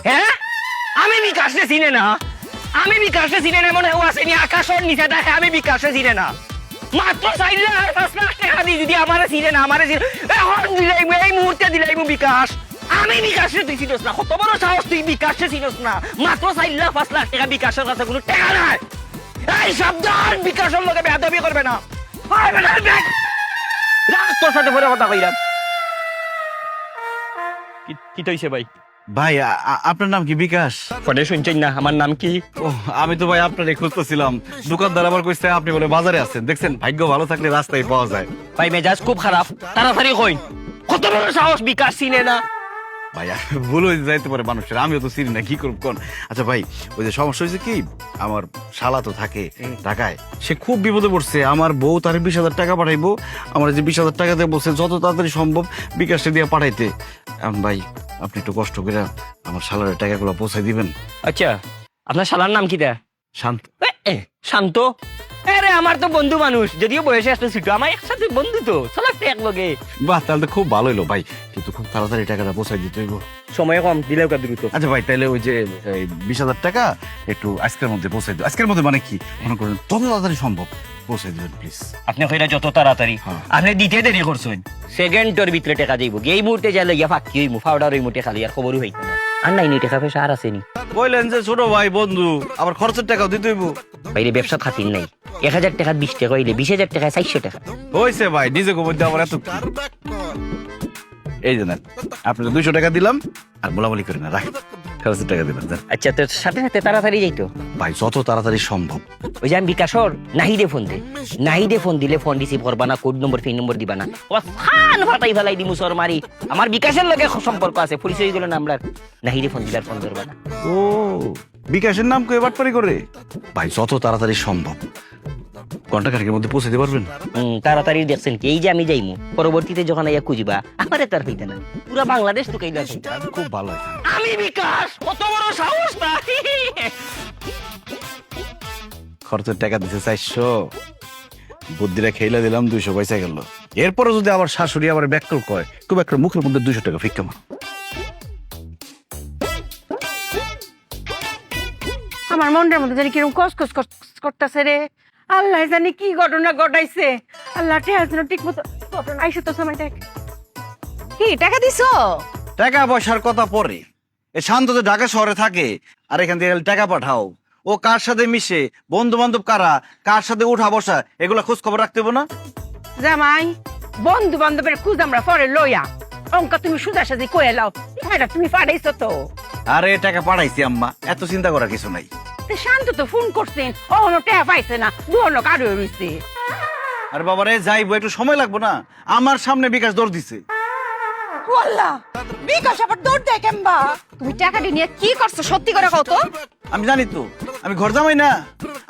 হ্যাঁ আমি বিকাশে চিনে না, আমি বিকাশে চিনে না, মনে হয় আসেনি আকাশের নিচে দেখে আমি বিকাশে চিনে না। মাত্র 4,00,000 টাকা দিয়ে যদি আমারে চিনে না, আমারে এখন দিলাই এই মুহূর্তে দিলাই বিকাশ। আমি বিকাশে তুই চিনস না, কত বড় সাহস তুই বিকাশে চিনস না? মাত্র 4,00,000 টাকা বিকাশের কাছে কোনো টাকা নাই। এই সাবধান, বিকাশের লোকে বেয়াদবি করবে না। তোর সাথে পরে কথা কইলাম। কি তৈছে ভাই? ভাই আপনার নাম কি বিকাশ? পরে শুনছেন না আমার নাম কি? ও আমি তো ভাই আপনার খুঁজতেছিলাম, দোকানদার আবার কইছে আপনি বলে বাজারে আছেন। দেখছেন ভাগ্য ভালো থাকলে রাস্তায় পাওয়া যায়। ভাই মেজাজ খুব খারাপ, তাড়াতাড়ি কইন। কত বড় সাহস বিকাশ চিনে না? ভাই ভুল হয়ে যাইতে পারে মানুষের, আমিও তো চিনি না, কি করব কোন। আচ্ছা ভাই, ওই যে সমস্যা হয়েছে কি, আমার শালা তো থাকে ঢাকায়, সে খুব বিপদে পড়ছে। আমার বউ তার 20,000 টাকা পাঠাইবো, আমার যে 20,000 টাকা দিয়ে বলছে যত তাড়াতাড়ি সম্ভব বিকাশে দিয়ে পাঠাইতে। এখন ভাই আপনি একটু কষ্ট করে আমার শালার টাকাগুলো পৌঁছাই দিবেন। আচ্ছা আপনার শালার নাম কি? শান্ত। শান্ত? আরে আমার তো বন্ধু মানুষ, যদিও বয়সে একটা ছোট, আমার একসাথে বন্ধু তো, চলাতে এক লগে। বাহ, তাহলে তো খুব ভালো হলো ভাই, কিন্তু খুব তাড়াতাড়ি টাকাটা পৌঁছাই দিতে হইব। সময় কম, দিলেও কা দ্রুত। আচ্ছা ভাই, তাহলে ওই যে 20,000 টাকা একটু আজকের মধ্যে পৌঁছাই দিও। আজকের মধ্যে মানে কি মনে করেন, যত তাড়াতাড়ি সম্ভব পৌঁছাই দিবেন প্লিজ। আপনি কইরা যত তাড়াতাড়ি, হ্যাঁ। আপনি দিতে দেরি করছেন, সেকেন্ডের ভিতরে টাকা দিব। এই মুহূর্তে যা লইয়া ফাঁকি হইমু, ফাউডার হইমু, টাকা লইয়া খবরও হইতো না। আর নাই নি টাকা পয়সা আর আসেনি। বললেন যে ছোট ভাই বন্ধু, আবার খরচের টাকাও দিতে হইব। বাইরে ব্যবসা খাতির নাই, 1,000 টাকা 20 টাকা হইলে 20,000 টাকা 400 টাকা। হয়েছে ভাই, নিজে মধ্যে আবার এত কি? এই যে নেন, আপনার 200 টাকা দিলাম, আর বলাবলি করে না, রাখ। খরচের টাকা দিলাম। আচ্ছা তোর সাথে সাথে তাড়াতাড়ি যাইতো ভাই, যত তাড়াতাড়ি সম্ভব। ওই যে আমি বিকাশর নাহিদে ফোন দে, নাহিদে ফোন দিলে ফোন রিসিভ করবা না, কোড নম্বর পিন নম্বর দিবা না, ও ফান ফাটাই ফেলাই দিমু সর মারি। আমার বিকাশের লগে সম্পর্ক আছে, পরিচয় গুলো নামলার, নাহিদে ফোন দিলার ফোন ধরবা না। ও বিকাশের নাম কই বাটপারি করে? ভাই যত তাড়াতাড়ি সম্ভব ঘন্টা খানেকের মধ্যে পৌঁছে দিতে পারবেন? তাড়াতাড়ি দেখছেন কি, এই যে আমি যাইমু, পরবর্তীতে যখন আইয়া খুঁজবা আমারে তার হইতে না, পুরা বাংলাদেশ তো কইলা। খুব ভালো হয়। আমি বিকাশ, কত বড় সাহস না! খরচের টাকা দিতে 400, বুদ্ধিরা খেলা দিলাম 200 পয়সা গেল। এরপরে যদি আবার শাশুড়ি আবার ব্যাককল কয়, খুব একটা মুখের মধ্যে 200 টাকা ফিক্কা মার। আমার মনটার মধ্যে জানি কিরকম কসকস করতেছে রে। আল্লাহ জানি কি ঘটনা ঘটাইছে। আল্লাহ ঠিক মতো ঘটনা আইসো তো সময় দেখ। কি টাকা দিছো? টাকা পয়সার কথা পরে, এ শান্ত তো ঢাকা শহরে থাকে, আর এখান থেকে টাকা পাঠাও। ও কার সাথে মিশে, বন্ধু বান্ধব কারা, কার সাথে উঠা বসা, এগুলা খোঁজ খবর রাখতে হবে না? জামাই, বন্ধু বান্ধবের খুঁজ আমরা পরে লইয়া, অঙ্ক তুমি সুদা সাজি কয়ে লাও, এটা তুমি পাঠাইছো তো। আরে টাকা পাঠাইছি আম্মা, এত চিন্তা করার কিছু নাই। শান্ত তো ফোন করছেন, অহনো টাকা পাইছে না, দুহনো কারো রইছে। আর বাবারে যাইবো, একটু সময় লাগবো না? আমার সামনে বিকাশ দৌড় দিছে। আল্লাহ, বিকাশ আবার দৌড় দেয় কেমবা? তুমি টাকাটি নিয়ে কি করছো সত্যি করে কও তো। আমি জানি তো, আমি ঘর জামাই না,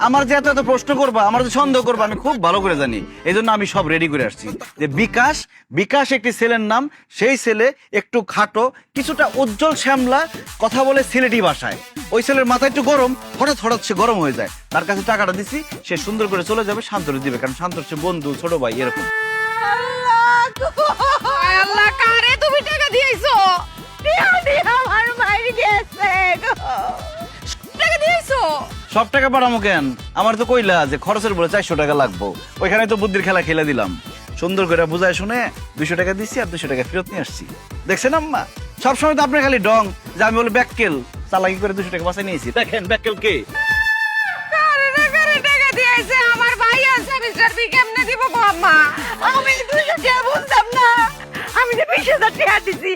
আমার যে এত এত প্রশ্ন করবা, আমার যে সন্দেহ করবা, আমি খুব ভালো করে জানি। এই জন্য আমি সব রেডি করে আসছি যে বিকাশ, বিকাশ একটি ছেলের নাম, সেই ছেলে একটু খাটো, কিছুটা উজ্জ্বল শ্যামলা, কথা বলে সিলেটি ভাষায়। ওই ছেলের মাথা একটু গরম, হঠাৎ হঠাৎ সে গরম হয়ে যায়। তার কাছে টাকাটা দিছি, সে সুন্দর করে চলে যাবে, শান্তরে দিবে, কারণ শান্তর সে বন্ধু, ছোট ভাই এরকম। আল্লাহ, কারে তুমি টাকা দিয়েছো? আমার মাইর গেছে গো। টাকা দিয়েছো? সব টাকা পাঠামো কেন? আমার তো কইলা যে খরচের বলে 400 টাকা লাগবো, ওইখানে তো বুদ্ধির খেলা খেলে দিলাম। সুন্দর করে বুঝায় শুনে 200 টাকা দিচ্ছি, আর 200 টাকা ফেরত নিয়ে আসছি। দেখছেন আম্মা, সবসময় তো আপনার খালি ডং যে আমি বলে ব্যাককেল, চালাকি করে 200 টাকা বাঁচাই নিয়েছি। দেখেন ব্যাককেল কে। কারে টাকা দিয়েছে? আমার ভাই আছে, মিস্টার বি কেমনে দিব গো আম্মা? আমি 200 টাকা বুঝতাম না, আমি যে 20,000 টাকা দিছি,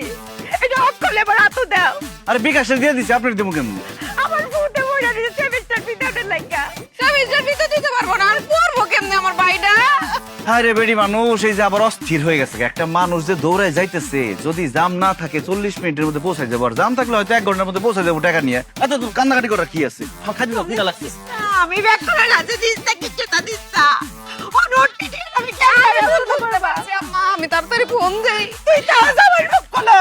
এটা অকলে বড় আতো দাও। আরে বিকাশে দিয়ে দিছি, আপনার দেবো কেমন? আমার বউতে বইরা দিছে সেমিস্টার ফি দেওয়ার লাগা। সেমিস্টার ফি তো দিতে পারবো না, আর পড়বো কেমনে আমার ভাইটা? আরে বেডি মানুষ, এই যে আবার অস্থির হয়ে গেছে। একটা মানুষ যে দৌড়ায় যাইতেছে, যদি জাম না থাকে 40 মিনিটের মধ্যে পৌঁছায় যাবো, আর জাম থাকলে হয়তো 1 ঘন্টার মধ্যে পৌঁছে যাবো টাকা নিয়ে। এত তো কান্নাকাটি করার কি আছে? খালি দাও, খিদা লাগছে। আমি ব্যাক করে রাতে দিস্তা কিচ্ছুটা দিস্তা। ও নোট টিকে আমি কেমনে বলতে পারবো? আম্মা, আমি তাড়াতাড়ি ফোন দেই। তুই তাও আমার মুখ খোলো।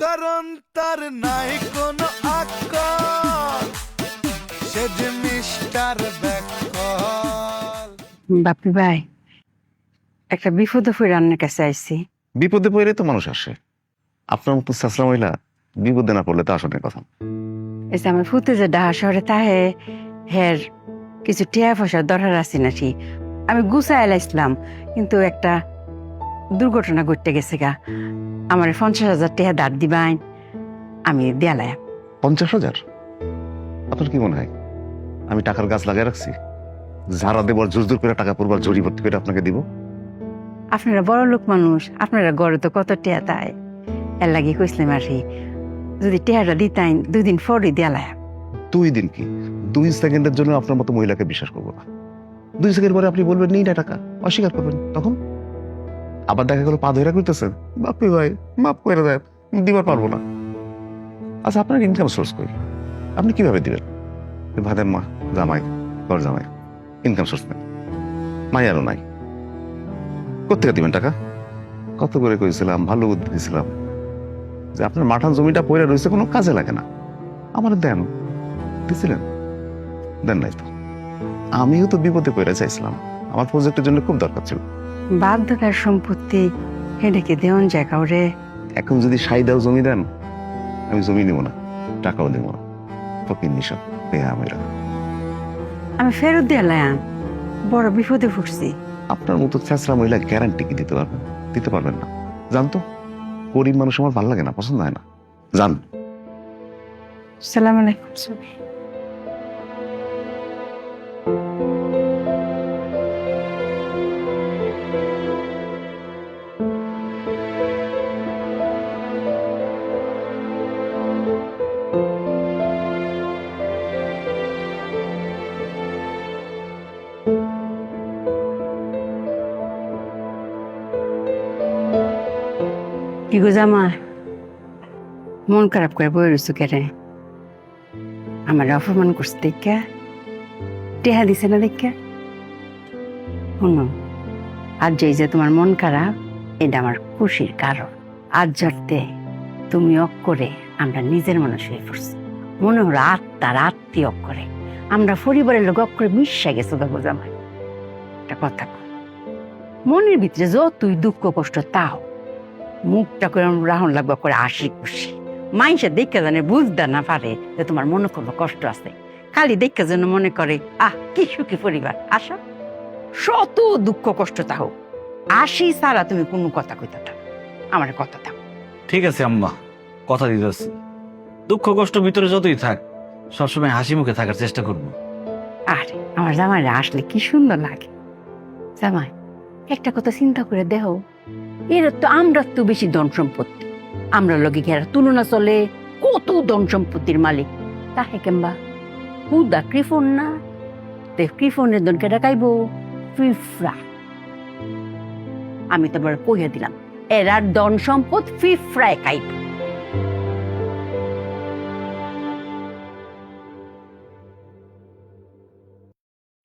কারণ তার নাই কোনো আকল, সে যে মিস্টার ব্যাকল। বাপি ভাই, একটা বিপদে পড়ে রান্নার কাছে আইছি। বিপদে পড়লে তো মানুষ আসে, আপনার মতো চেঁচড়া মহিলা বিপদে না পড়লে তো আসনের কথা। এসে আমার ফুতে যে ডাহা শহরে তাহে হের কিছু টিয়া পয়সার দরকার আছে নাকি আমি গুছাই লাইছিলাম, কিন্তু একটা দুর্ঘটনা ঘটতে গেছে গা। আমার 50,000 টিয়া দাঁড় দিবাইন, আমি দেয়ালাই। 50,000? আপনার কি মনে হয় আমি টাকার গাছ লাগিয়ে রাখছি? ঝাড়া দেবর জোর জোর করে টাকা পড়বার জড়ি ভর্তি করে আপনাকে দিব? আপনারা বড় লোক মানুষ, আপনারা গড়ে তো কত টিয়া তাই, এর লাগি কইসলাম আর কি, যদি টিয়াটা দিতাইন 2 দিন পরই দেয়ালাই। 2 দিন কি 2 সেকেন্ডের জন্য আপনার মতো মহিলাকে বিশ্বাস করবো না। 2 সেকেন্ড পরে আপনি বলবেন নেই না টাকা, অস্বীকার করবেন, তখন আবার দেখা গেল পা ধরে করতেছেন, বাপরে ভাই মাফ করে দেয়, দিবার পারবো না। আচ্ছা আপনার ইনকাম সোর্স কই? আপনি কিভাবে দিবেন? ভাদের মা জামাই ঘর জামাই ইনকাম সোর্স নেই, মাইয়ারও নাই, কোথেকে দিবেন টাকা? কত করে কইছিলাম, ভালো বুদ্ধি দিয়েছিলাম যে আপনার মাঠান জমিটা পড়ে রয়েছে, কোনো কাজে লাগে না, আমার দেন, দিছিলেন? দেন নাই তো। আমিও তো বিপদে পড়ে চাইছিলাম, আমার প্রজেক্টের জন্য খুব দরকার ছিল। বাধ্যতার সম্পত্তি হেডেকে দেওয়ান যায় কাউরে। এখন যদি সাইদাও জমি দেন, আমি জমি নিব না, টাকাও দেবো না, ফকির নিশা মেয়েরা। আমি ফেরত দেয়ালাম, বড় বিপদে পড়ছি। আপনার মতো ছেঁচড়া মহিলা গ্যারান্টি কি দিতে পারবেন? দিতে পারবেন না, জানতো। গরিব মানুষ আমার ভালো লাগে না, পছন্দ হয় না, জান। সালাম আলাইকুম। কি গো জামা, মন খারাপ করে বই রইছো কেরে? আমার অপমান করছে দেখা, টেহা দিছে না দেখা। শুনো, আজ যে তোমার মন খারাপ, এটা আমার খুশির কারণ। আজ যাতে তুমি অক করে আমরা নিজের মানুষ হয়ে পড়ছি, মনে হলো আত্মার আত্মীয় অক করে আমরা পরিবারের লোক অক করে মিশা গেছো গো জামাই। একটা কথা কই, মনের ভিতরে যতই দুঃখ কষ্ট তাও মুখটা করে রাহন লাগবা করে হাসি খুশি। মাইসে দেখে জানে বুঝতে না পারে যে তোমার মনে কোনো কষ্ট আছে, খালি দেখে যেন মনে করে আহ কি সুখী পরিবার। আসো, শত দুঃখ কষ্ট তাও আসি সারা তুমি কোনো কথা কইতে থাক, আমার কথা থাক। ঠিক আছে আম্মা, কথা দিতেছি, দুঃখ কষ্ট ভিতরে যতই থাক সবসময় হাসি মুখে থাকার চেষ্টা করবো। আরে আমার জামাইরা আসলে কি সুন্দর লাগে। জামাই, একটা কথা চিন্তা করে দেখো, এর তো আমরা তো বেশি ধন সম্পত্তি, আমরা লগে ঘেরা তুলনা চলে, কত ধন সম্পত্তির মালিক, তাহে কেমবা হুদা কৃপন না, তে কৃপনের ধনকে ডাকাইব ফিফরা। আমি তো বড় কইয়া দিলাম, এরা ধন সম্পদ ফিফরায় খাইব।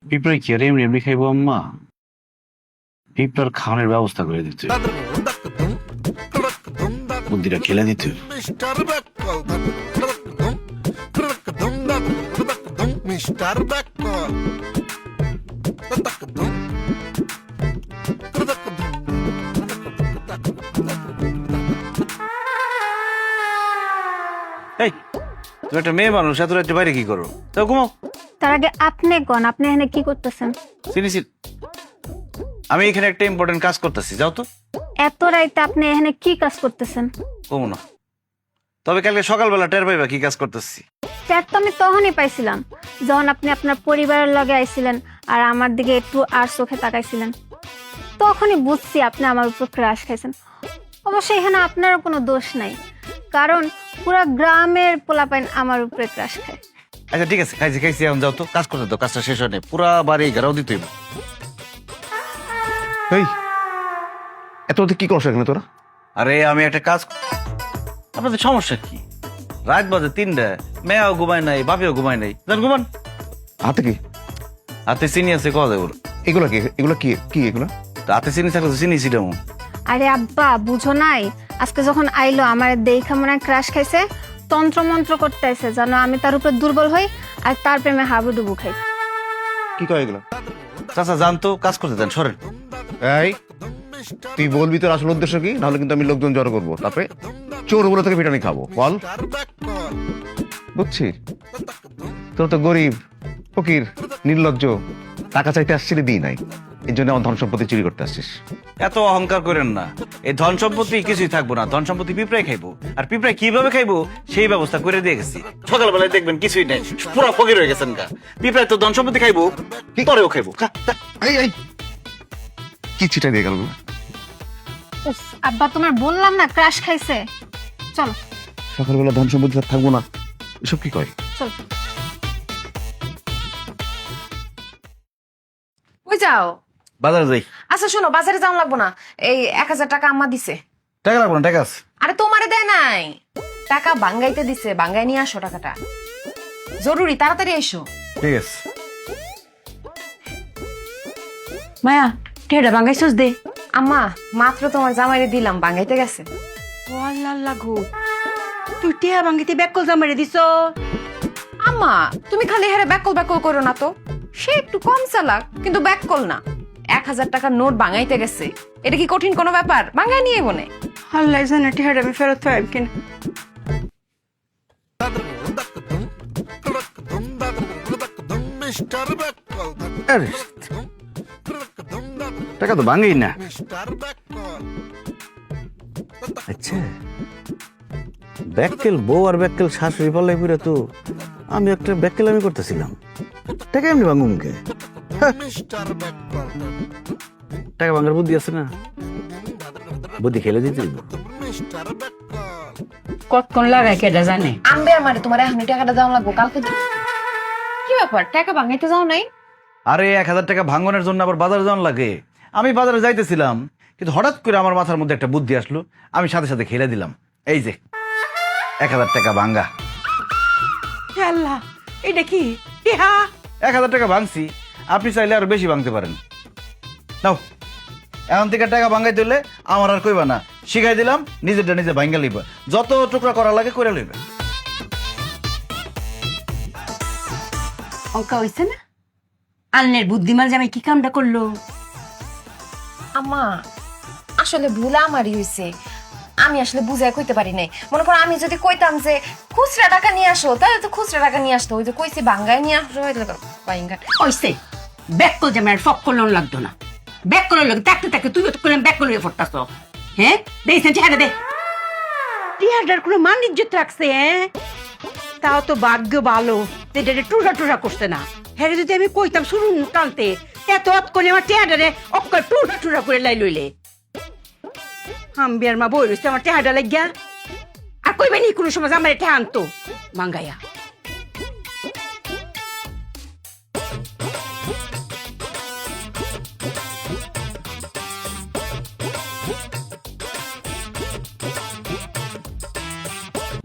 পিঁপড়ায় কি আর এমনি এমনি খাইবো আম্মা? পিঁপড়ার খাওয়ানোর ব্যবস্থা করে দিতে হবে। বুদ্ধিটা খেলে দিতে হবে। মিস্টার ব্যাককল মিস্টার ব্যাককল এই, তুমি একটা মেয়ে মানুষ, এত রাত্রে বাইরে কি করো? তো ঘুমাও। তার আগে আপনি কোন, আপনি এখানে কি করতেছেন? চিনিছি, আমি এখানে একটা ইম্পর্টেন্ট কাজ করতেছি, যাও তো। এত রাইতে আপনি এখানে কি কাজ করতেছেন? কমো না, তবে কালকে সকালবেলা টের পাইবা কি কাজ করতেছি। ট্যাট তো আমি তখনই পাইছিলাম যখন আপনি আপনার পরিবারের লগে আইছিলেন আর আমার দিকে একটু আর চোখে তাকাইছিলেন, তখনই বুঝছি আপনি আমার উপর ক্রাশ খাইছেন। অবশ্য এখানে আপনারও কোনো দোষ নাই, কারণ পুরো গ্রামের পোলাপাইন আমার উপরে ক্রাশ খায়। আচ্ছা ঠিক আছে, খাইছি খাইছি, এখন যাও তো, কাজ করতে তো, কাজটা শেষ হয় না, পুরা বাড়ি ঘেরাও দিতে হইব। এই এত রাতে কি করছ এখানে তোরা? আরে আমি একটা কাজ, আপনাদের সমস্যা কি? রাত বাজে 3টা, মেয়াও ঘুমায় নাই, বাপেও ঘুমায় নাই, জান ঘুমান। হাতে কি? হাতে চিনি আছে, কল দেব। এগুলো কি? এগুলো কি কি এগুলো? হাতে চিনি থাকলে তো চিনি ছিটামো। আরে আব্বা বুঝো নাই, আজকে যখন আইলো আমার দেখা মনে হয় ক্রাশ খাইছে, তন্ত্র মন্ত্র করতেছে জানো আমি তার উপর দুর্বল হই আর তার প্রেমে হাবুডুবু খাই। কি কয় এগুলো? চাচা জান তো, কাজ করতে দেন, সরেন। এই তুই বলবি তোর আসল উদ্দেশ্য কি, নাহলে কিন্তু আমি লোকজন জড়ো করবো, তারপরে চোর বলে থেকে পিটানি খাবো। বল। বুঝছি, তোর তো গরিব, ফকির, নির্লজ্জ, টাকা চাইতে আসছিলি দিই নাই, এই জন্য আমার ধন সম্পত্তি চুরি করতে আসছিস। এত অহংকার করেন না, এই ধন সম্পত্তি কিছুই থাকবো না, ধন সম্পত্তি পিঁপড়াই খাইবো, আর পিঁপড়াই কিভাবে খাইবো সেই ব্যবস্থা করে দিয়ে গেছি। সকালবেলায় দেখবেন কিছুই নেই, পুরো ফকির হয়ে গেছেন গা। পিঁপড়ায় তো ধন সম্পত্তি খাইবো, পরেও খাইবো। কি চিটা দিয়ে গেল? উফ, আব্বা তোমার বললাম না ক্রাশ খাইছে। চলো সকালবেলা ধন সম্পত্তি থাকবো না, এসব কি কয়? চল। কই যাও? বাজারে যাই। আচ্ছা শোনো, বাজারে যাওয়া লাগবো না, এই 1000 টাকা আম্মা দিছে। টাকা লাগবো না, টাকা আছে। আরে তোমারে দেয় নাই, টাকা বাঙ্গাইতে দিছে, বাঙ্গাই নিয়ে আসো টাকাটা, জরুরি, তাড়াতাড়ি এসো। ঠিক আছে। মায়া টেহাটা বাঙ্গাইছস দে। আম্মা মাত্র তোমার জামাইরে দিলাম, বাঙ্গাইতে গেছে। ও আল্লাহ আল্লাহ গো, তুই টেহা বাঙ্গিতে ব্যাকল জামারে দিছ। আম্মা তুমি খালি হারে ব্যাকল ব্যাকল করো না তো, সে একটু কম চালাক কিন্তু ব্যাকল না। 1000 টাকার নোট বাঙ্গাইতে গেছে, এটা কি কঠিন কোনো ব্যাপার? বাঙ্গাই নিয়ে মনে। আল্লাহ জানে টেহাটা আমি ফেরত পাইব কিনা। মিস্টার ব্যাকল, আরে, টাকা তো ভাঙেই না। মিস্টার ব্যাকল। আচ্ছা, ব্যাককেল বউ আর ব্যাককেল শাশুড়ি পাল্লাই পুরে তো আমি একটা ব্যাককেল আমি করতেছিলাম, টাকা এমনি ভাঙুম কে? মিস্টার ব্যাকল, টাকা ভাঙার বুদ্ধি আছে না, বুদ্ধি খেলে দিতে দিব। মিস্টার ব্যাকল। কতক্ষণ লাগায় কেটা জানে? আনবে আমারে, তোমার এখন টাকাটা দেওয়া লাগবো, কালকে কি ব্যাপার টাকা বাঙ্গাইতে যাও নাই? আরে 1000 টাকা ভাঙনের জন্য আবার বাজারে যাওয়ার লাগে। আমি বাজারে যাইতেছিলাম, কিন্তু হঠাৎ করে আমার মাথার মধ্যে একটা বুদ্ধি আসলো, আমি সাথে সাথে খেলে দিলাম। এই যে 1000 টাকা ভাঙ্গা। হে আল্লাহ, এটা কি টেহা? 1000 টাকা ভাঙছি, আপনি চাইলে আরো বেশি ভাঙতে পারেন। নাও, এখন থেকে টাকা ভাঙাইতে হলে আমার আর কইবা না, শিখাই দিলাম, নিজেরটা নিজে ভাঙ্গা লইবা, যত টুকরা করা লাগে করে লইবা। অঙ্কা হইছে না? আলনের বুদ্ধিমান জামাই কি কামটা করলো? আম্মা আসলে ভুল আমারই হয়েছে, আমি আসলে বুঝাই কইতে পারি নাই। মনে করো আমি যদি কইতাম যে খুচরা টাকা নিয়ে আসো, তাহলে তো খুচরা টাকা নিয়ে আসতো। ওই যে কইছি বাঙ্গাই নিয়ে আসো, বাঙ্গা ওইসে ব্যাকল জামাই ফক করলেও লাগতো না, ব্যাকল লাগে থাকতে থাকতে তুই তো করলাম ব্যাকল হয়ে ফটতাছ। হ্যাঁ দেখছেন টেহাটা দে। টেহাটার কোনো মান ইজ্জত রাখছে? হ্যাঁ, তাও তো ভাগ্য ভালো যেটা টুরা টুরা করছে না। হ্যাঁ যদি আমি কইতাম শুরু টানতে, এত করে আমার টেহাটারে অক্কর টুরা টুরা করে লাই লইলে। হাম্বিয়ার মা বই রয়েছে আমার টেহাটা লাগিয়া, আর কইবেন কোনো সময় আমার টেহা আনতো মাঙ্গাইয়া।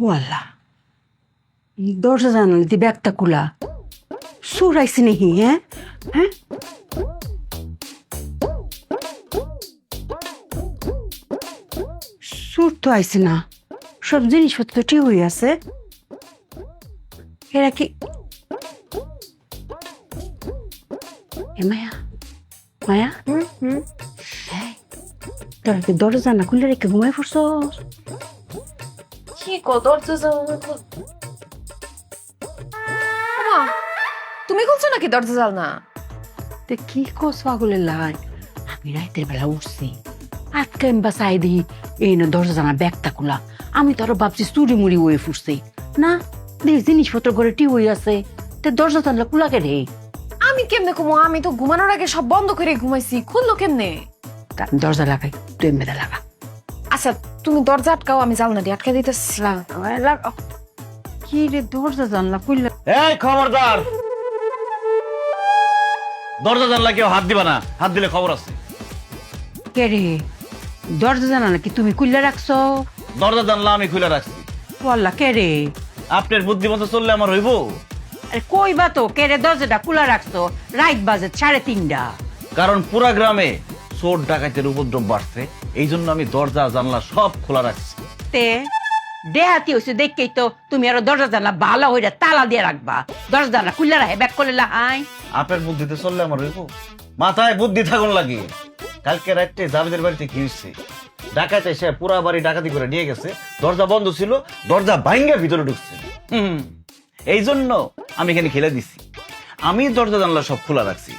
ওয়াল্লা, দরজা জানালে দি ব্যাগটা কুলা সুর আইসি নাকি? হ্যাঁ হ্যাঁ, সুর তো আইসি না, সব জিনিসপত্র ঠিক হয়ে আছে। এরা কি এ মায়া? মায়া, তোরা কি দরজা না খুলে রেখে ঘুমাই পড়ছ? কি কদর তো তুমি খুলছো নাকি দরজা জাল না? তে কি কস পাগলের লাই? আমি রাতের বেলা উঠছি, আজকে আমি বাসাই দিই এই না দরজা জানা ব্যাগটা খোলা। আমি তো আরো ভাবছি চুরি মুড়ি হয়ে ফুটছে না, দেখ জিনিসপত্র ঘরে টি হয়ে আছে, তে দরজা জানলা খোলা কে রে? আমি কেমনে ঘুমো? আমি তো ঘুমানোর আগে সব বন্ধ করে ঘুমাইছি, খুললো কেমনে? আমি দরজা লাগাই, তুই মেয়েদা লাগা। আচ্ছা তুমি দরজা আটকাও, আমি জানলা দিয়ে আটকে দিতেছি। কি রে দরজা জানলা খুললা? এই খবরদার, দরজা জানলা কেউ হাত দিবা না, হাত দিলে খবর আছে। কে রে দরজা জানা নাকি তুমি খুললা রাখছো? দরজা জানলা আমি খুলে রাখছি। বললা কে রে? আপনার বুদ্ধি মতো চললে আমার হইব? আরে কইবা তো কে রে দরজাটা খোলা রাখছো রাত বাজে 3:30। কারণ পুরা গ্রামে চোর ডাকাতের উপদ্রব বাড়ছে, এই জন্য আমি দরজা জানলা সব খোলা রাখছি। তে দেহাতি হইছে দেখেই তো তুমি আরো দরজা জানলা ভালো হইরা তালা দিয়ে রাখবা, দরজা জানলা খুললা রাখে ব্যাক করলে হাই। আপনার বুদ্ধিতে চললে আমার হইব? মাথায় বুদ্ধি থাকুন লাগে। কালকে রাত্রে জাবেদের বাড়িতে কি হইছে, ডাকাত এসে পুরা বাড়ি ডাকাতি করে নিয়ে গেছে, দরজা বন্ধ ছিল, দরজা ভাঙ্গে ভিতরে ঢুকছে। এই জন্য আমি এখানে খেলে দিছি। আমি দরজা জানলা সব খোলা রাখছি,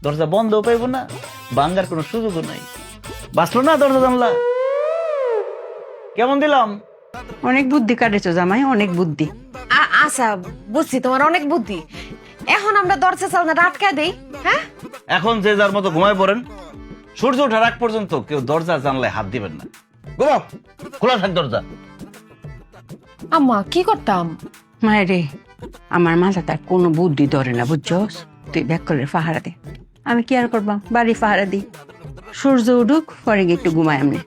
দরজা বন্ধও পাইব না, ভাঙ্গার কোনো সুযোগও নাই। বাঁচলো না দরজা জানলা? কেমন দিলাম? অনেক বুদ্ধি কাটেছো জামাই, অনেক বুদ্ধি। আচ্ছা বুঝছি, তোমার অনেক বুদ্ধি। এখন আমরা দরজা চালনাটা আটকা দেই, হ্যাঁ? এখন যে যার মতো ঘুমায় পড়েন, সূর্য ওঠার আগ পর্যন্ত কেউ দরজা জানলায় হাত দিবেন না। ঘুমাও, খোলা থাক দরজা। আম্মা কি করতাম? মায়ের রে, আমার মাথা তার কোনো বুদ্ধি ধরে না, বুঝছস? তুই ব্যাক করে পাহারা দে, আমি কি আর করবাম, বাড়ি পাহারা দিই। সূর্য উঠুক, পরে গিয়ে একটু ঘুমাই। আমনে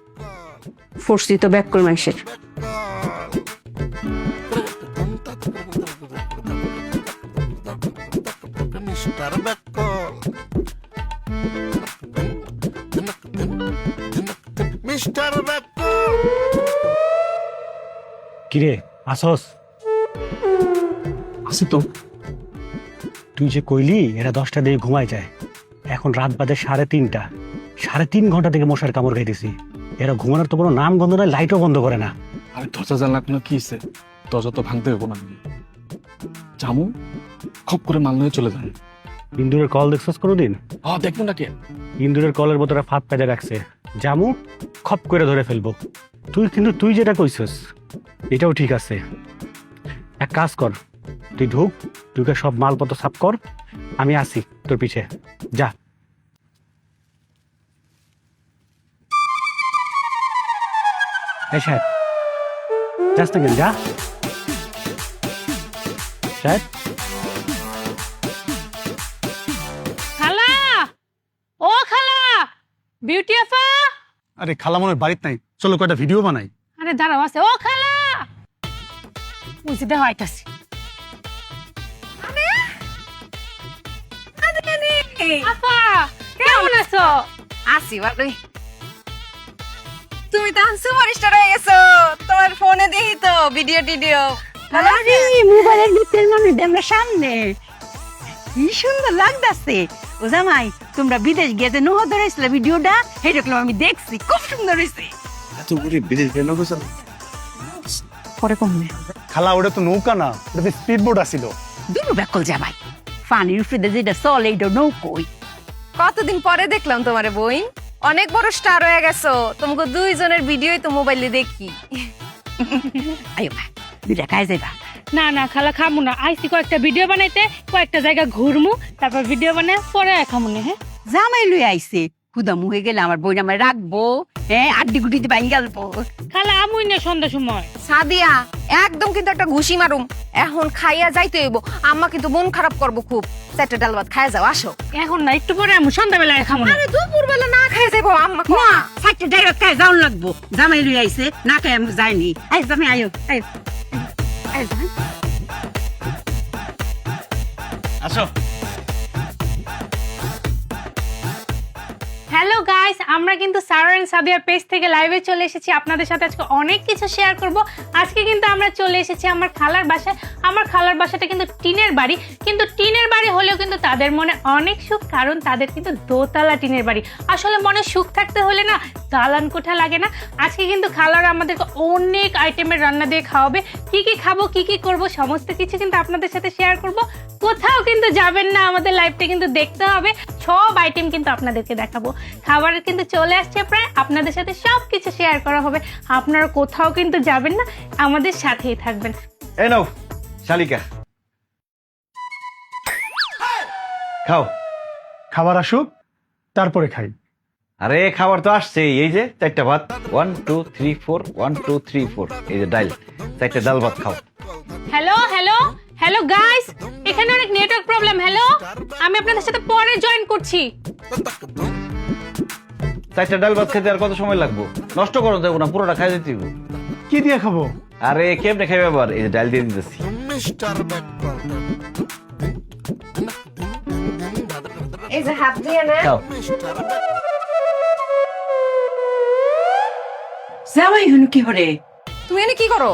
ফোর্সি তো ব্যাক করে মাইসের। মিস্টার বেকল মিস্টার বেকল কিরে আসস? আসি তো। তুই যে কইলি এরা 10টা দিয়ে ঘুমায় যায়, এখন রাত বাজে 3:30। 3.5 ঘন্টা থেকে মশার কামড় খাইতেছি। এরা ঘুমানোর তো কোনো নাম গন্ধ নাই, লাইটও বন্ধ করে না। আমি দরজা জানলা কোনো কি হয়েছে? দরজা তো ভাঙতে হবো না। জামু খপ করে মাল নিয়ে চলে যান। ইন্দুরের কল দেখছস কোনোদিন? দেখবো না কে? ইন্দুরের কলের বোতলে ফাঁদ পেঁচে রাখছে, জামু খপ করে ধরে ফেলবো। তুই যেটা কইছস এটাও ঠিক আছে। এক কাজ কর, তুই ঢুক, ঢুকে সব মালপত্র সাফ কর, আমি আসি তোর পিছে। যা। এই সাহেব, যাস না কেন? যা সাহেব। খালা, ও খালা, বিউটি আপা। আরে খালা মনে হয় বাড়িতে নাই, চলো কয়টা ভিডিও বানাই। আরে দাঁড়াও, আছে ও খালা। বুঝি দেওয়া আইতাছি। আপা কেমন আছো? আসি ভালোই। তুমি তো সুপারস্টার হয়ে গেছো, তোমার ফোনে দেখি তো ভিডিও টিডিও। আরে মোবাইলের ভিতরে মানে আমরা সামনে, কি সুন্দর লাগতাছে। ও জামাই, তোমরা বিদেশ গিয়ে যে নোহ ধরেছিল ভিডিওটা, সেটা আমি দেখছি, খুব সুন্দর হয়েছে। এত করে বিদেশ বেরোনো গেছে। পরে কমবে। খালা ওটা তো নৌকা না, ওটা তো স্পিড বোট আসিল। দুটো ব্যাকল জামাই, পানির উপরে যেটা চলে এইটা নৌকোই। কতদিন পরে দেখলাম তোমারে বই, অনেক বড় স্টার হয়ে গেছো। তোমাকে দুইজনের ভিডিওই তো মোবাইলে দেখি। আয়ো মা, দুইটা খাই যাইবা। না না খালা, খামু না। আইসি কয়েকটা ভিডিও বানাইতে, কয়েকটা জায়গা ঘুরমু, তারপর ভিডিও বানাই পরে খামু না। হ্যাঁ জামাই লই আইছে, খুদা মুহে গেলে আমার বই আমার রাখবো, হ্যাঁ আড্ডি গুটিতে বাইন গেলব। খালা, আমুই না সন্ধ্যা সময়। সাদিয়া একদম কিন্তু একটা ঘুষি মারুম, এখন খাইয়া যাইতে হইব। আম্মা কিন্তু মন খারাপ করবো খুব। চারটা ডাল ভাত খাইয়া যাও, আসো। এখন না, একটু পরে আমু, সন্ধ্যাবেলায় খামু না। আরে দুপুর বেলা না খাইয়া যাইবো আম্মা। না, সাইটে ডাইরেক্ট খাই যাওন লাগবো। জামাই লই আইছে, না খাই আমি যাইনি। আই জামাই আয়ো, আয়ো আয় জামাই। আসো। হ্যালো গাইস, আমরা কিন্তু সারা এন্ড সাদিয়ার পেজ থেকে লাইভে চলে এসেছি। আপনাদের সাথে আজকে অনেক কিছু শেয়ার করব। আজকে কিন্তু আমরা চলে এসেছি আমার খালার বাসায়। আমার খালার বাসাটা কিন্তু টিনের বাড়ি, কিন্তু টিনের বাড়ি হলেও কিন্তু তাদের মনে অনেক সুখ, কারণ তাদের কিন্তু দোতলা টিনের বাড়ি। আসলে মনে সুখ থাকতে হলে না দালান কোঠা লাগে না। আজকে কিন্তু খালার আমাদেরকে অনেক আইটেমের রান্না দিয়ে খাওয়াবে। কি কি খাবো, কি কি করব, সমস্ত কিছু কিন্তু আপনাদের সাথে শেয়ার করব। কোথাও কিন্তু যাবেন না, আমাদের লাইভটা কিন্তু দেখতে হবে। সব আইটেম কিন্তু আপনাদেরকে দেখাবো। খাবার কিন্তু চলে আসছে প্রায়, আপনাদের সাথে সব কিছু শেয়ার করা হবে। আপনারা কোথাও কিন্তু যাবেন না, আমাদের সাথেই থাকবেন। এই নাও শালিকা, খাও। খাবার আসুক তারপরে খাই। আরে খাবার তো আসছে, এই যে 4টা ভাত, 1 2 3 4 1 2 3 4, এই যে ডাল, 4টা ডাল ভাত খাও। হ্যালো হ্যালো হ্যালো গাইস, এখানে অনেক নেটওয়ার্ক প্রবলেম। হ্যালো, আমি আপনাদের সাথে পরে জয়েন করছি। 4টা ডাল ভাত খেতে আর কত সময় লাগবে? নষ্ট করো দেবো না, পুরোটা খাই দিতে হবে। কি দিয়ে খাবো? আরে কেমনে খাইবে আবার? এই যে ডাল দিয়ে দিতেছি। মিস্টার বেকল এই যে হাত দিয়ে না। খাও। মিস্টার বেকল জামাই হনু কি হরে? তুমি এনে কি করো?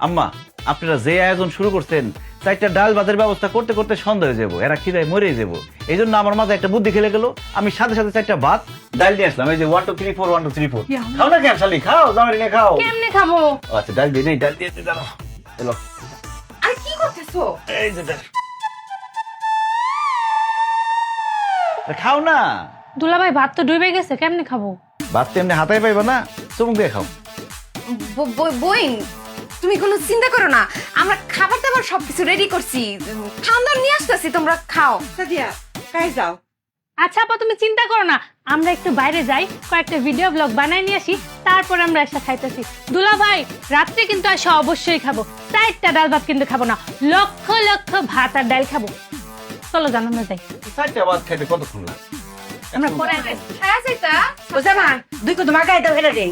আম্মা, আপনারা যে আয়োজন শুরু করছেন, 4টা ডাল ভাতের ব্যবস্থা করতে করতে সন্ধ্যা হয়ে যাবো, এরা খিদায় মরে যাবো। এই জন্য আমার মাথায় একটা বুদ্ধি খেলে গেল, আমি সাথে সাথে 4টা ভাত ডাল দিয়ে আসলাম। এই যে 1 2 3 4 1 2 3 4, খাও না কেন শালি, খাও, জামাই নিয়ে খাও। কেমনে খাবো? আচ্ছা ডাল দিয়ে নেই, ডাল দিয়ে দাঁড়াও। এলো। আর কি করতেছ? আনছো এই যে দেখ। খাও না, দুলাভাই ভাত তো ডুবে গেছে, কেমনে খাবো? ভাত তো এমনি হাতায় পাইবা না, চুমুক দিয়ে খাও। বইন তুমি কোনো চিন্তা করো না, আমরা খাবার দাবার সবকিছু রেডি করছি, খাওয়া দাওয়া নিয়ে আসতেছি, তোমরা খাও। সাদিয়া কাই যাও? আচ্ছা আপা তুমি চিন্তা করো না, আমরা একটু বাইরে যাই, কয়েকটা ভিডিও ব্লগ বানাই নিয়ে আসি, তারপর আমরা এসে খাইতেছি। দুলাভাই রাত্রে কিন্তু এসে অবশ্যই খাবো, 4টা ডাল ভাত কিন্তু খাবো না, লক্ষ লক্ষ ভাত আর ডাল খাবো। চলো জান আমরা যাই। 4টা ভাত খাইতে কতক্ষণ লাগে? আমরা পরে হ্যাঁ যাইতা ও জামাই দুই কত মাগাই দাও হেরে রে।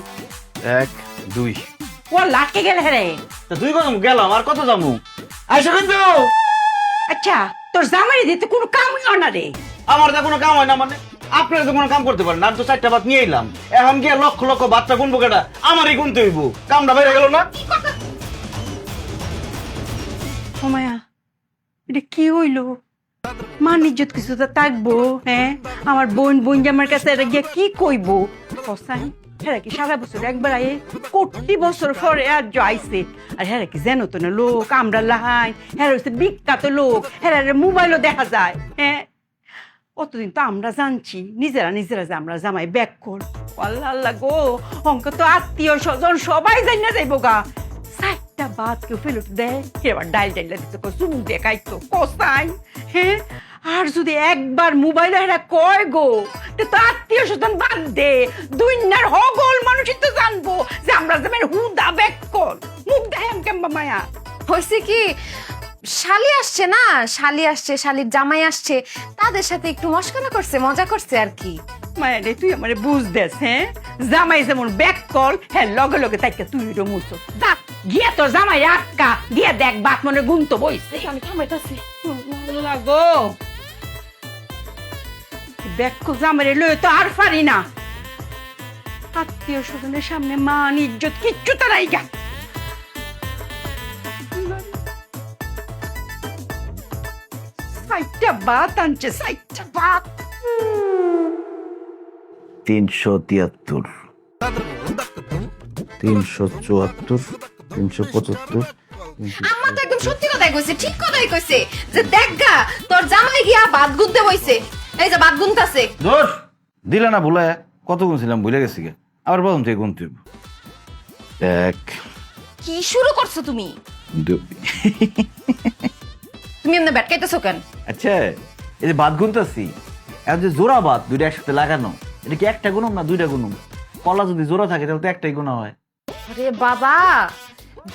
1 2 ও লাটকে গেল হেরে। তা 2 কদম গেলাম, আর কত যামু? আইসো কিন্তু। আচ্ছা তোর জামাই দিতে কোনো কামই হয় না রে। আমার তো কোনো কাম হয় না, মানে আপনারা তো কোনো কাম করতে পারেন না। আমি তো 4টা ভাত নিয়ে এলাম, এখন গিয়ে লক্ষ লক্ষ ভাতটা গুনবো কেটা? আমারই গুনতে হইব, কামটা বেড়ে গেল না? সময়া এটা কি হইলো? মান ইজ্জত কিছু তো থাকবো। হ্যাঁ আমার বোন জামার কাছে এটা গিয়ে কি কইবো? কসাই হ্যাঁ কি সারা বছর একবার আয়ে, কোটি বছর পরে আজ আইছে। আর হ্যাঁ কি জানো তো না লোক আমরা লাহাই, হ্যাঁ হচ্ছে বিখ্যাত লোক, হ্যাঁ মোবাইলও দেখা যায়। হ্যাঁ অতদিন তো আমরা জানছি নিজেরা যে আমরা জামাই ব্যাক কর। আল্লাহ আল্লাহ গো, অঙ্ক তো আত্মীয় স্বজন সবাই জানি না যাইব গা। 4টা ভাত কেউ ফেরত দেয়, এবার ডাইল দিতে চুমুক দিয়ে খাইতো কসাই। হ্যাঁ আর যদি একবার মোবাইল হেরা কয় গো, তো আত্মীয় স্বজন বাদ দে, দুনিয়ার হগল মানুষই তো জানবো যে আমরা যেমন হুদা ব্যাক কর। মুখ দেখাম কেমবা মায়া। হয়েছে কি, শালি আসছে না, শালি আসছে, শালির জামাই আসছে, তাদের সাথে একটু মস্করা করছে, মজা করছে আর কি। মায়া রে তুই আমারে বুঝ দেস। হ্যাঁ জামাই যেমন ব্যাক কল, হ্যাঁ লগে লগে তাইকা তুই মুছো দেখ গিয়া তোর জামাই আটকা দিয়া দেখ বাত মনে গুনতো বইছে। আমি থামাইতাছি লাগো ব্যাক কল জামাইরে লয়ে তো আর পারি না। আত্মীয় স্বজনের সামনে মান ইজ্জত কিচ্ছু তো নাই গা। সাইটটা বাত আনছে, সাইটটা বাত। 373 374 375। আম্মা তো একদম সত্যি কথাই কইছে, ঠিক কথাই কইছে, যে দেখগা তোর জামাই গিয়া ভাত গুনতে বইছে, এই যে ভাত গুনতাছে। ধর দিলা না ভুলে, কত গুনছিলাম ভুলে গেছি গে, আবার প্রথম থেকে গুনতে হইব। 1 কি শুরু করছো তুমি? 2। তুমি এমনি ব্যাট খাইতেছো কেন? আচ্ছা এই যে ভাত গুনতেছি, এখন যে জোড়া ভাত দুইটা একসাথে লাগানো, এটা কি একটা গুনুম না 2টা গুনুম? কলা যদি জোড়া থাকে তাহলে তো একটাই গুণা হয়। আরে বাবা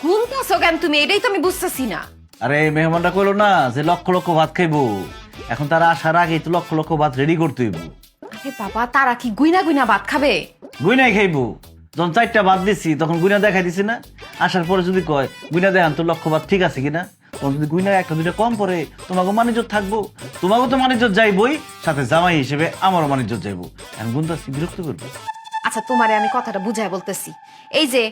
গুনতাছো কেন তুমি, এটাই তো আমি বুঝতেছি না। আরে মেহমানরা কইলো না যে লক্ষ লক্ষ ভাত খাইবো, এখন তারা আসার আগেই তো লক্ষ লক্ষ ভাত রেডি করতে হইব। আরে বাবা তারা কি গুইনা গুইনা ভাত খাবে? গুইনাই খাইবো। যখন 4টা ভাত দিছি তখন গুইনা দেখাই দিছি না, আসার পরে যদি কয় গুইনা দেখান তো লক্ষ ভাত ঠিক আছে কিনা, তখন যদি গুইনা 1-2টা কম পড়ে তোমাকে মানিজ্জত থাকবো, তোমাকেও তো মানিজ্জত যাইবই, সাথে জামাই হিসেবে আমারও মানিজ্জত যাইবো। এখন গুনতাছি বিরক্ত করবো। আচ্ছা তোমারে আমি কথাটা বুঝাই বলতেছি, এই যে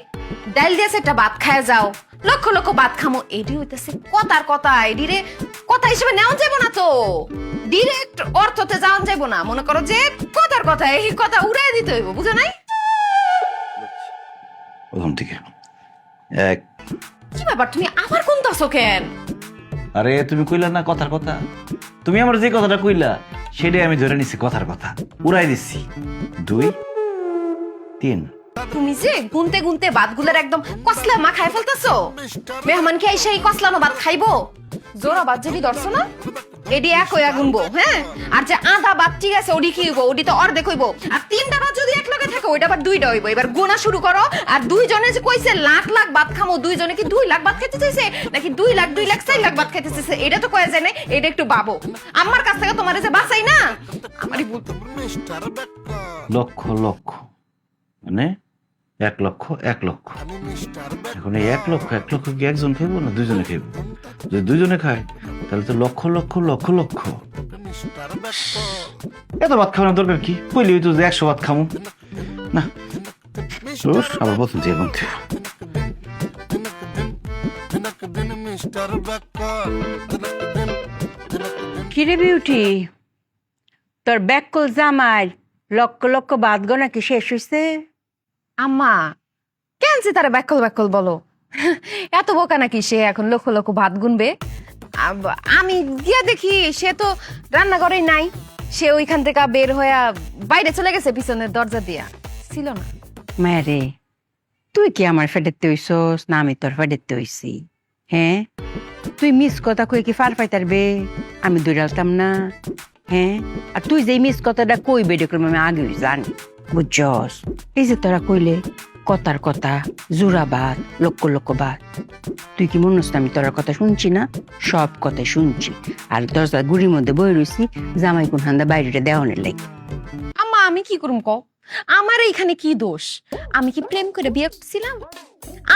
ডাল দিয়েছে একটা ভাত খায় যাও, লক্ষ লক্ষ ভাত খামো, এডি হইতেছে কথার কথা, এডিরে কথা হিসেবে নেওয়া যাবো না তো, ডিরেক্ট অর্থতে যাওয়া যাবো না। মনে করো যে কথার কথা, এই কথা উড়াই দিতে হইব, বুঝো নাই? প্রথম থেকে 1। কি ব্যাপার তুমি আবার কোনটাছো কেন? আরে তুমি কইলা না কথার কথা, তুমি আমার যে কথাটা কইলা সেটাই আমি ধরে নিছি কথার কথা, উড়াই দিচ্ছি। 2 3। তুমি যে গুনতে গুনতে ভাতগুলোর একদম কসলা মাখায় ফেলতেছো। মেহমান কি এসে এই কসলানো ভাত খাইবো? জোড়া ভাত যদি ধরছো না, এডি এক হইয়া গুনবো। হ্যাঁ আর যে আধা ভাত ঠিক আছে ওডি কি হইব, ওডি তো অর্ধেক হইব। আর 3টা ভাত যদি এক লগে থাকে ওইটা আবার 2টা হইব। এবার গোনা শুরু করো। আর 2 জনে যে কইছে লাখ লাখ ভাত খামো, 2 জনে কি 2 লাখ ভাত খেতে চাইছে নাকি 2 লাখ 4 লাখ ভাত খেতে চাইছে, এটা তো কয়া যায় না। এটা একটু ভাবো, আমার কাছ থেকে তোমার যে বাঁচাই না, আমারই ভুল। মিস্টার বেকল লক্ষ লক্ষ মানে 1 লক্ষ 1 লক্ষ। আমি মিস্টার বেকল এখন এই 1 লক্ষ কি একজন খাইবো না 2 জনে খাইবো? যদি 2 জনে খায় তাহলে তো লক্ষ লক্ষ লক্ষ লক্ষ। মিস্টার বেকল এত ভাত খাওয়ানোর দরকার কি? কইলেই তো যে 100 ভাত খামু না। রোজ আবার প্রথম থেকে গুনতে। মিস্টার বেকল কিরে বিউটি, তোর ব্যাককল জামাই লক্ষ লক্ষ বাদ গোনা কি শেষ হইছে? আম্মা কেন যে তারা ব্যাকল ব্যাকল বলো? এত বোকা নাকি সে এখন লক্ষ লক্ষ ভাত গুনবে? আমি গিয়া দেখি সে তো রান্নাঘরেই নাই, সে ওইখান থেকে বের হইয়া বাইরে চলে গেছে পিছনের দরজা দিয়া, ছিল না। মায়ারে, তুই কি আমার ফেডেতে হইছস না আমি তোর ফেডেতে হইছি? হ্যাঁ, তুই মিস কথা কই কি ফার পাইতারবে? আমি দৌড়ালতাম না? হ্যাঁ, আর তুই যে মিস কথাটা কইবে দেখলাম আমি আগেই জানি, বুঝছস? এই যে তোরা কইলে কথার কথা জোড়াবাদ লক্ষ লক্ষ বাদ, তুই কি মনে হচ্ছে আমি তোর কথা শুনছি না? সব কথাই শুনছি। আর দরজা গুড়ির মধ্যে বই রয়েছি জামাই কোন হান্দা বাইরেটা দেওয়ানের লাগে। আম্মা আমি কি করুম কও? আমার এইখানে কি দোষ? আমি কি প্রেম করে বিয়ে করছিলাম?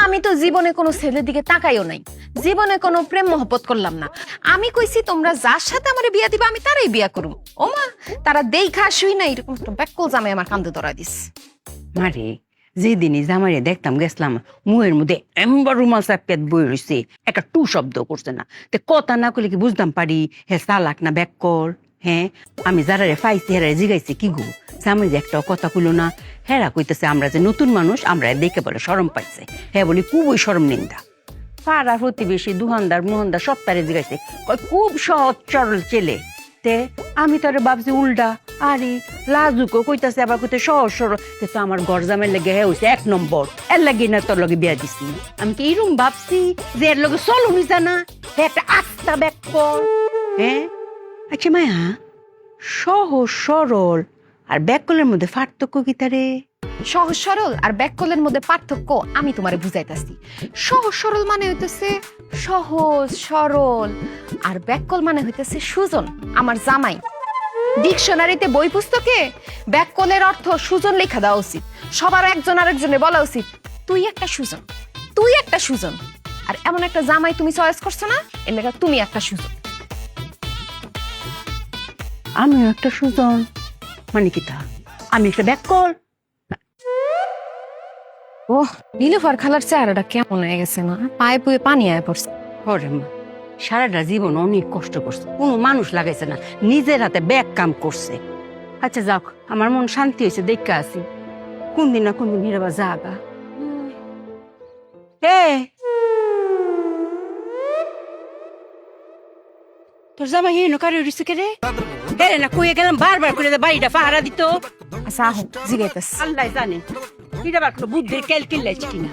আমি তো জীবনে কোনো ছেলের দিকে তাকাইও নাই, জীবনে কোনো প্রেম মহব্বত করলাম না। আমি কইছি তোমরা যার সাথে আমার বিয়া দিবা আমি তারই বিয়া করুম। ও মা, তারা দেখা শুই না এরকম একটা ব্যাককল জামাই আমার কান্দে ধরা দিস। মারে, যেদিনই জামাইরে দেখতাম গেছিলাম মুহের মধ্যে এমবার রুমাল চাপিয়াত বই রয়েছে, একটা টু শব্দ করছে না। তে কথা না করলে কি বুঝতাম পারি হে চালাক না ব্যাককল? হ্যাঁ, আমি যারারে পাইছি হেরারে জিগাইছি কি গো জামাই যে একটাও কথা কইলো না। হেরা কইতেছে আমরা যে নতুন মানুষ আমরা দেখে বলে শরম পাইছে। হ্যাঁ বলি খুবই শরম নিন্দা। পাড়া প্রতিবেশী দুহানদার মোহনদার সব তারে জিগাইছে, কয় খুব সহজ সরল ছেলে। তে আমি তারে ভাবছি উল্টা, আরে লাজুকও কইতাছে আবার কইতে সহজ সরল। তে তো আমার ঘর জামাই লেগে হ্যাঁ হইছে 1 নম্বর, এর লাগি না তোর লগে বিয়া দিছি। আমি কি এরম ভাবছি যে এর লগে চলো নিছা না? একটা আস্তা ব্যাক কর। হ্যাঁ আচ্ছা মায়া, সহজ সরল আর ব্যাককলের মধ্যে পার্থক্য কি তারে? সহজ সরল আর ব্যাককলের মধ্যে পার্থক্য আমি তোমারে বুঝাইতাছি। সহজ সরল মানে হইতেছে সহজ সরল, আর ব্যাককল মানে হইতেছে সুজন, আমার জামাই। ডিকশনারিতে বই পুস্তকে ব্যাককলের অর্থ সুজন লেখা দেওয়া উচিত। সবার একজন আরেকজনে বলা উচিত তুই একটা সুজন, তুই একটা সুজন। আর এমন একটা জামাই তুমি চয়েস করছো না, এর লেখা তুমি একটা সুজন। আমিও একটা সুজন মানে কি তা? আমি একটা ব্যাককল? ও নীলুফার খালার চেহারাটা কেমন হয়ে গেছে না, পায়ে পুয়ে পানি আয় পড়ছে। ওরে মা, সারাটা জীবন অনেক কষ্ট করছে, কোনো মানুষ লাগাইছে না, নিজের হাতে ব্যাগ কাম করছে। আচ্ছা যাক, আমার মন শান্তি হয়েছে, দেখে আসি কোন দিন না কোন দিন হিরাবা জাগা। তোর জামা হিনো কারে উড়িছে কে রে? হে না কইয়া গেলাম বারবার করে বাড়িটা পাহারা দিত। আচ্ছা আহ জিগাইতেছ। আল্লাহ জানে হিরাবার কোনো বুদ্ধির ক্যালকিল লাইছে কিনা।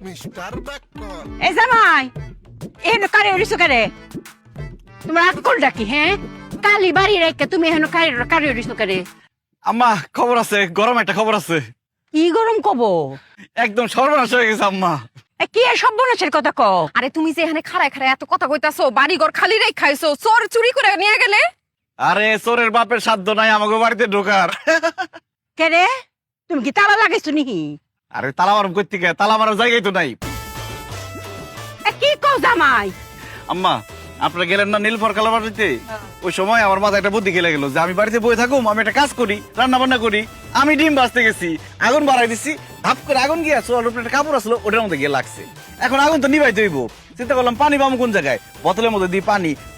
মিস্টার ব্যাককল এ জামাই, এনো কারে উড়িছে কে রে? তোমার আকল ডাকি? হ্যাঁ, কালি বাড়ি রেখে তুমি এনো কারে উড়িছে কে রে? আম্মা খবর আছে, গরম একটা খবর আছে। কি গরম কব? একদম সর্বনাশ হয়ে গেছে আম্মা। কি সর্বনাশের কথা ক? আরে তুমি যে এখানে খাড়ায় খাড়ায় এত কথা কইতাছো, বাড়ি ঘর খালি রেখ খাইছো, চোর চুরি করে নিয়ে গেলে। আরে চোরের বাপের সাধ্য নাই আমাকে বাড়িতে ঢোকার। কে রে, তুমি কি তালা লাগাইছো নি? আরে তালা মারম করতে গে, তালা মারার জায়গায় তো নাই। কি কও জামাই? আম্মা আপনারা গেলেন না নীলফর খালা বাড়িতে, ওই সময় আমার মাথায় একটা বুদ্ধি খেলে গেল যে আমি বাড়িতে বসে থাকুম, আমি একটা কাজ করি, রান্না বান্না করি। আমি ডিম বাজতে গেছি, আগুন বাড়াই দিচ্ছি, ধাপ করে আগুন গিয়ে চোর উপরে একটা কাপড় আসলো, ওটার মধ্যে গিয়ে লাগছে। এখন আগুন তো নিভাই দইব, চিন্তা করলাম পানি পাবো কোন জায়গায়, বোতলের মধ্যে দিই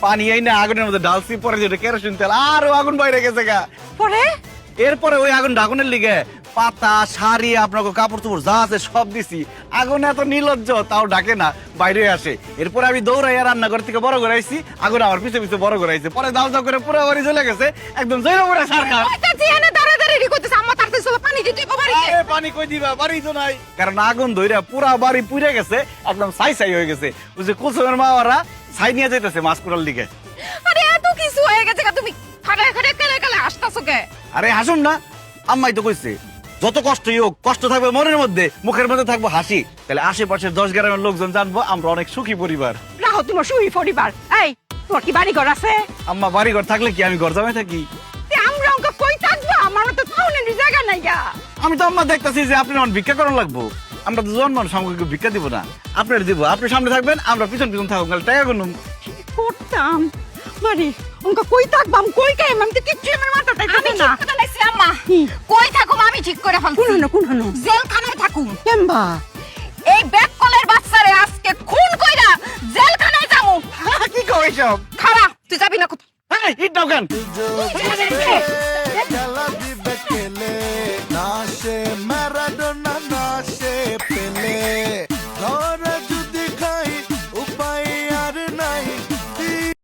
পানি এই না আগুনের মধ্যে ঢালছি, পরে যেটা কেরোসিন তেল, আরো আগুন বাইরে গেছে গা। পরে এরপরে ওই আগুন আগুনের লিগে পাতা শাড়ি আপনাকে কাপড় চোপড় যা আছে সব দিছি, আগুন এত নির্লজ্জ তাও ডাকে না, বাইরে আসে। এরপরে আমি দৌড়াইয়া রান্নাঘর থেকে বড় করে আইছি, আগুন আমার পিছে পিছে বড় করে আইছে, পরে দাও দাও করে পুরো বাড়ি চলে গেছে, একদম জৈরা পড়ে সরকার। পানি কই দিবা, বাড়ি তো নাই, কারণ আগুন ধইরা পুরা বাড়ি পুড়ে গেছে, একদম ছাই ছাই হয়ে গেছে। ওই যে কুসুমের মা ওরা ছাই নিয়ে যাইতেছে মাছ কুড়ার দিকে। আরে এত কিছু হয়ে গেছে, তুমি খাড়ায় খাড়ায় কেলে কেলে হাসতাছো কে? আরে হাসুন না, আম্মাই তো কইছে যত কষ্টই হোক, কষ্ট থাকবে মনের মধ্যে, মুখের মধ্যে থাকবো হাসি, তাহলে আশেপাশের 10 গ্রামের লোকজন জানবো আমরা অনেক সুখী পরিবার। রাখো তোমার সুখী পরিবার। এই তোমার কি বাড়ি ঘর আছে? আম্মা বাড়ি ঘর থাকলে কি আমি ঘর জামাই থাকি? আমরা অঙ্ক কই থাকবো, আমার তো টাউনের জায়গা নাই গা। আমি তো আম্মা দেখতেছি যে আপনি আমার ভিক্ষা করার লাগবো, আমরা তো জন মানুষ, আমাকে ভিক্ষা দিব না, আপনার দিব, আপনি সামনে থাকবেন, আমরা পিছন পিছন থাকবো, টাকা গুনুম করতাম বাড়ি অঙ্ক কই থাকবো, আমি কই খাই, আমি তো কিচ্ছু আমার মাথাতে আমি না। ঠিক কথা লাইছি আম্মা, কই থাকুম আমি ঠিক করে ফেলছি। কোন হনো জেলখানায় থাকুম। কেমবা? এই ব্যাককলের বাচ্চারে আজকে খুন কইরা জেলখানায় যামু। কি কই সব? খাড়া তুই যাবি না কোথাও? এই ইট দাও কেন? খেলা দিবে কেলে না সে ম্যারাডোনা